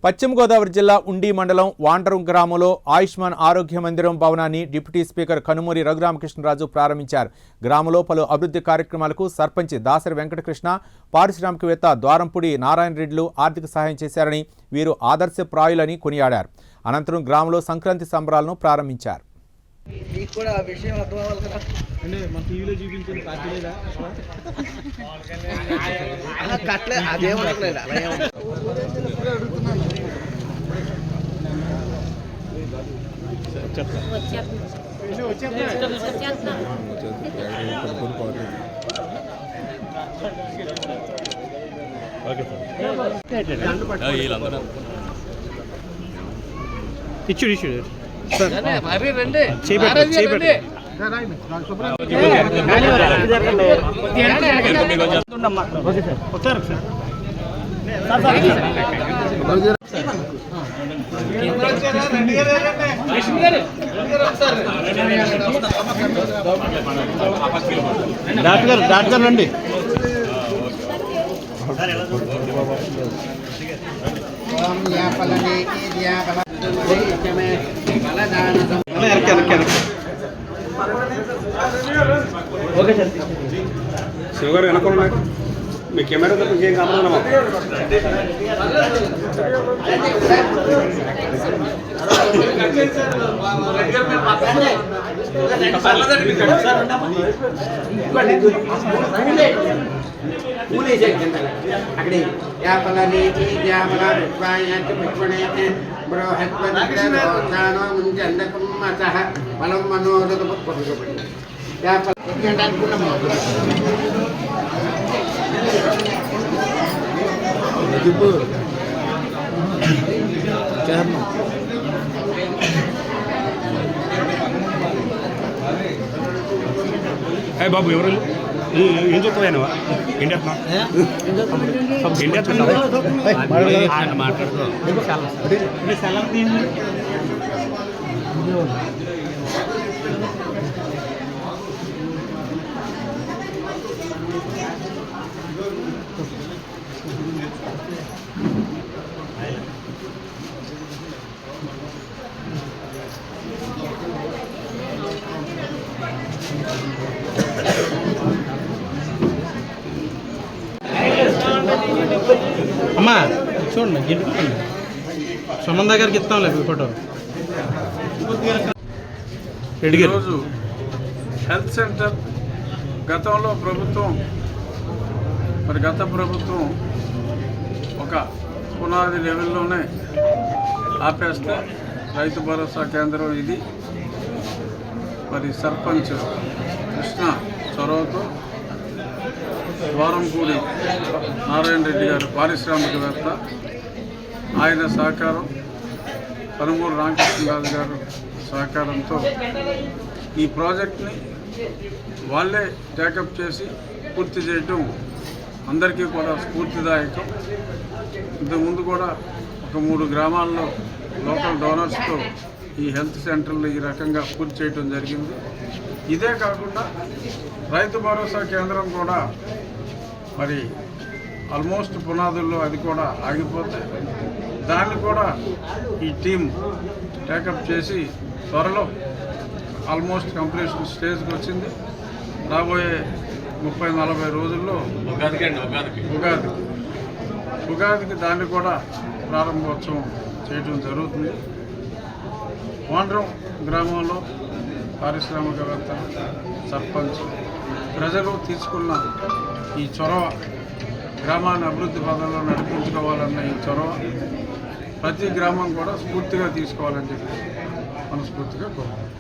పశ్చిమ గోదావరి జిల్లా ఉండి మండలం వాండ్రం గ్రామంలో ఆయుష్మాన్ ఆరోగ్య మందిరం భవనాన్ని డిప్యూటీ స్పీకర్ కనుమూరి రఘురామకృష్ణరాజు ప్రారంభించారు. గ్రామంలో పలు అభివృద్ధి కార్యక్రమాలకు సర్పంచ్ దాసరి వెంకటకృష్ణ, పారిశ్రామికవేత్త ద్వారంపూడి నారాయణ రెడ్డిలు ఆర్థిక సహాయం చేశారని, వీరు ఆదర్శప్రాయులని కొనియాడారు. అనంతరం గ్రామంలో సంక్రాంతి సంబరాలను ప్రారంభించారు. ఇచ్చుడు డాక్టర్ గారు రండి. శివగారు వెనకుండా మీ కెమెరా తప్ప ఇంకేం కావాలన్నా అక్కడ యాపలని బృహత్పతిలో ముంచండకం అసహ బలం మనోరథ బాబు ఎవరు ఏం చెప్తావా ఏంటి మాట్లాడుకో అమ్మా చూడండి గిట్టుకోండి సుమన్ దగ్గరికి ఇస్తాంలే ఫోటో. ఈరోజు హెల్త్ సెంటర్ గతంలో ప్రభుత్వం గత ప్రభుత్వం ఒక పునాది లెవెల్లోనే ఆపేస్తే రైతు భరోసా కేంద్రం ఇది సర్పంచ్ కృష్ణ చొరవతో ద్వారంపూడి నారాయణ రెడ్డి గారు పారిశ్రామికవేత్త, ఆయన సహకారం, కనుమూరి రామకృష్ణరాజు గారు సహకారంతో ఈ ప్రాజెక్ట్ని వాళ్ళే టేకప్ చేసి పూర్తి చేయటం అందరికీ కూడా స్ఫూర్తిదాయకం. ఇంతకుముందు కూడా ఒక 3 గ్రామాల్లో లోకల్ డోనర్స్తో ఈ హెల్త్ సెంటర్లు ఈ రకంగా పూర్తి చేయడం జరిగింది. ఇదే కాకుండా రైతు భరోసా కేంద్రం కూడా ఆల్మోస్ట్ పునాదుల్లో అది కూడా ఆగిపోతే దాన్ని కూడా ఈ టీం టేకప్ చేసి త్వరలో ఆల్మోస్ట్ కంప్లీషన్ స్టేజ్కి వచ్చింది. రాబోయే 30-40 రోజుల్లో ఉగాదికి దాన్ని కూడా ప్రారంభోత్సవం చేయడం జరుగుతుంది. వాండ్రం గ్రామంలో పారిశ్రామికవేత్త, సర్పంచ్, ప్రజలు తీసుకున్న ఈ చొరవ, గ్రామాన్ని అభివృద్ధి పదంలో నడిపించుకోవాలన్న ఈ చొరవ ప్రతి గ్రామం కూడా స్ఫూర్తిగా తీసుకోవాలని చెప్పి మనస్ఫూర్తిగా కోరుకుంటున్నాం.